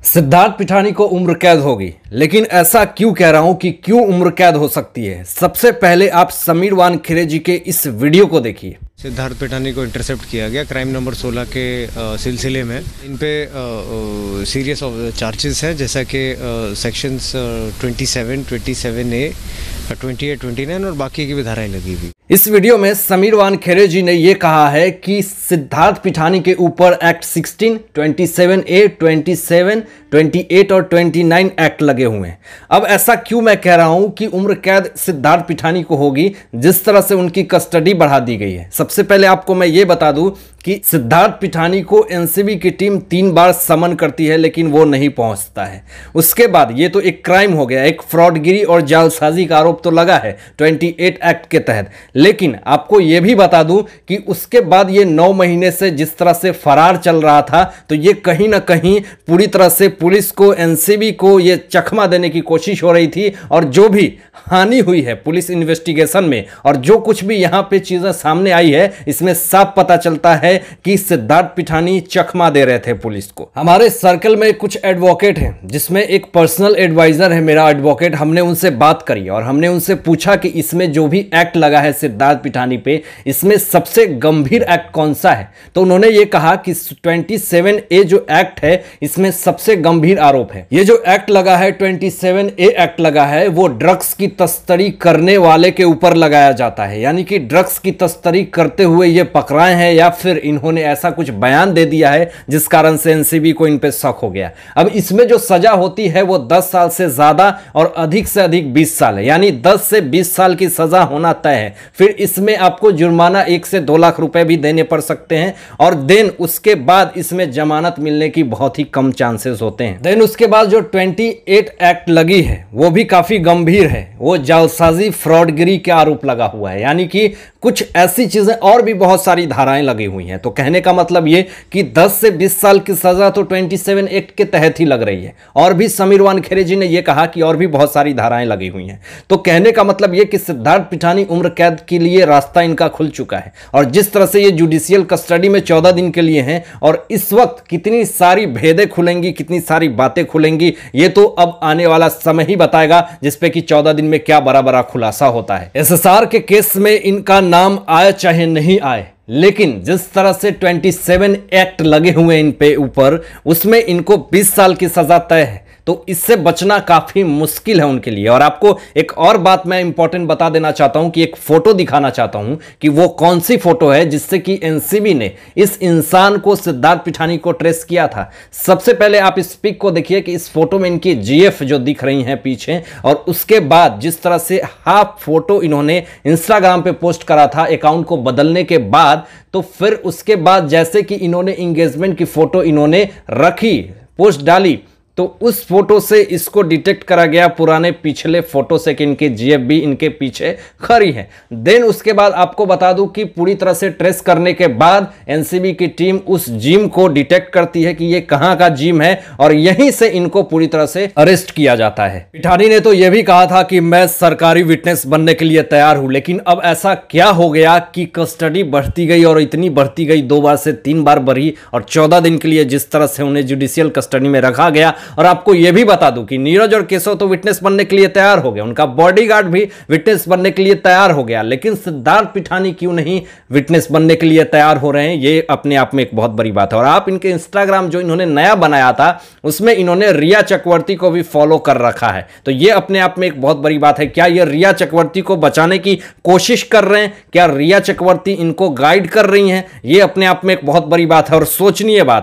सिद्धार्थ पिठानी को उम्र कैद होगी, लेकिन ऐसा क्यों कह रहा हूं कि क्यों उम्र कैद हो सकती है। सबसे पहले आप समीर वानखेड़े जी के इस वीडियो को देखिए। सिद्धार्थ पिठानी को इंटरसेप्ट किया गया क्राइम नंबर 16 के सिलसिले में। इन पे सीरियस चार्जेस हैं, जैसा कि सेक्शंस 27, 27A, 28, 29 और बाकी की भी धाराएं लगी हुई। इस वीडियो में समीर वानखेड़े जी ने यह कहा है कि सिद्धार्थ पिठानी के ऊपर एक्ट 16, 27A, 27, 28 और 29 एक्ट लगे हुए हैं। अब ऐसा क्यों मैं कह रहा हूं कि उम्र कैद सिद्धार्थ पिठानी को होगी, जिस तरह से उनकी कस्टडी बढ़ा दी गई है। सबसे पहले आपको मैं ये बता दूं कि सिद्धार्थ पिठानी को एनसीबी की टीम 3 बार समन करती है, लेकिन वो नहीं पहुंचता है। उसके बाद ये तो एक क्राइम हो गया, एक फ्रॉडगिरी और जालसाजी का आरोप तो लगा है 28 एक्ट के तहत। लेकिन आपको ये भी बता दूं कि उसके बाद ये 9 महीने से जिस तरह से फरार चल रहा था, तो ये कहीं ना कहीं पूरी तरह से पुलिस को, एनसीबी को ये चकमा देने की कोशिश हो रही थी। और जो भी हानि हुई है पुलिस इन्वेस्टिगेशन में और जो कुछ भी यहां पे चीजें सामने आई है, इसमें साफ पता चलता है कि सिद्धार्थ पिठानी चकमा दे रहे थे पुलिस को। हमारे सर्कल में कुछ एडवोकेट हैं, जिसमें एक पर्सनल एडवाइजर है मेरा एडवोकेट। हमने उनसे बात करी और हमने उनसे पूछा कि इसमें जो भी एक्ट लगा है सिद्धार्थ पिठानी पे, इसमें सबसे गंभीर एक्ट कौन सा है। तो उन्होंने ये कहा कि 27A जो एक्ट है, इसमें सबसे गंभीर आरोप है। ये जो एक्ट लगा है, 27A एक्ट लगा है, वो ड्रग्स की तस्करी करने वाले के ऊपर लगाया जाता है। यानी कि ड्रग्स की तस्करी करते हुए ये पकड़ाए हैं, या फिर इन्होंने ऐसा कुछ बयान दे दिया है जिस कारण से एनसीबी को इन पे शक हो गया। अब इसमें जो सजा होती है वो 10 साल से ज्यादा और अधिक से अधिक 20 साल है। यानी 10 से 20 साल की सजा होना तय है। फिर इसमें आपको जुर्माना 1 से 2 लाख रुपए भी देने पड़ सकते हैं, और देन उसके बाद इसमें जमानत मिलने की बहुत ही कम चांसेस होते हैं। देन उसके बाद जो 28 एक्ट लगी है वो भी काफी गंभीर है। वो जालसाजी, फ्रॉडगिरी के आरोप लगा हुआ है। यानी कि कुछ ऐसी चीजें और भी बहुत सारी धाराएं लगी हुई हैं। तो कहने का मतलब ये कि 10 से 20 साल की सजा तो 27 एक्ट के तहत ही लग रही है। और भी समीर वानखेड़े जी ने यह कहा कि और भी बहुत सारी धाराएं लगी हुई हैं। तो कहने का मतलब यह कि सिद्धार्थ पिठानी उम्र कैद के लिए रास्ता इनका खुल चुका है। और जिस तरह से ये जुडिशियल कस्टडी में 14 दिन के लिए हैं, और इस वक्त कितनी सारी भेदें खुलेंगी, कितनी सारी बातें खुलेंगी, ये तो अब आने वाला समय ही बताएगा, जिसपे कि 14 दिन में क्या बड़ा बड़ा खुलासा होता है। एसएसआर के केस में इनका नाम आए चाहे नहीं आए, लेकिन जिस तरह से 27 एक्ट लगे हुए इन पे ऊपर, उसमें इनको 20 साल की सजा तय है। तो इससे बचना काफी मुश्किल है उनके लिए। और आपको एक और बात मैं इंपॉर्टेंट बता देना चाहता हूं कि एक फोटो दिखाना चाहता हूं कि वो कौन सी फोटो है जिससे कि एनसीबी ने इस इंसान को, सिद्धार्थ पिठानी को, ट्रेस किया था। सबसे पहले आप इस पिक को देखिए कि इस फोटो में इनकी जीएफ जो दिख रही हैं पीछे, और उसके बाद जिस तरह से हाफ फोटो इन्होंने इंस्टाग्राम पे पोस्ट करा था अकाउंट को बदलने के बाद, तो फिर उसके बाद जैसे कि इन्होंने एंगेजमेंट की फोटो इन्होंने रखी, पोस्ट डाली, तो उस फोटो से इसको डिटेक्ट करा गया पुराने पिछले फोटो से कि इनके जीएफ भी इनके पीछे खड़ी है। देन उसके बाद आपको बता दूं कि पूरी तरह से ट्रेस करने के बाद एनसीबी की टीम उस जिम को डिटेक्ट करती है कि ये कहां का जिम है, और यहीं से इनको पूरी तरह से अरेस्ट किया जाता है। पिठानी ने तो यह भी कहा था कि मैं सरकारी विटनेस बनने के लिए तैयार हूं, लेकिन अब ऐसा क्या हो गया कि कस्टडी बढ़ती गई, और इतनी बढ़ती गई, 2 बार से 3 बार बढ़ी, और 14 दिन के लिए जिस तरह से उन्हें जुडिशियल कस्टडी में रखा गया। और आपको यह भी बता दूं कि नीरज और केशव तो विटनेस बनने के लिए तैयार हो गए, उनका बॉडीगार्ड भी विटनेस बनने के लिए तैयार हो गया, लेकिन सिद्धार्थ पिठानी क्यों नहीं विटनेस बनने के लिए तैयार हो रहे हैं, ये अपने आप में एक बहुत बड़ी बात है। और आप इनके इंस्टाग्राम जो इन्होंने नया बनाया था, उसमें इन्होंने रिया चक्रवर्ती को भी फॉलो कर रखा है। तो ये अपने आप में एक बहुत बड़ी बात है। क्या ये रिया चक्रवर्ती को बचाने की कोशिश कर रहे हैं? क्या रिया चक्रवर्ती इनको गाइड कर रही हैं? ये अपने आप में एक बहुत बड़ी बात है और सोचनीय बात है।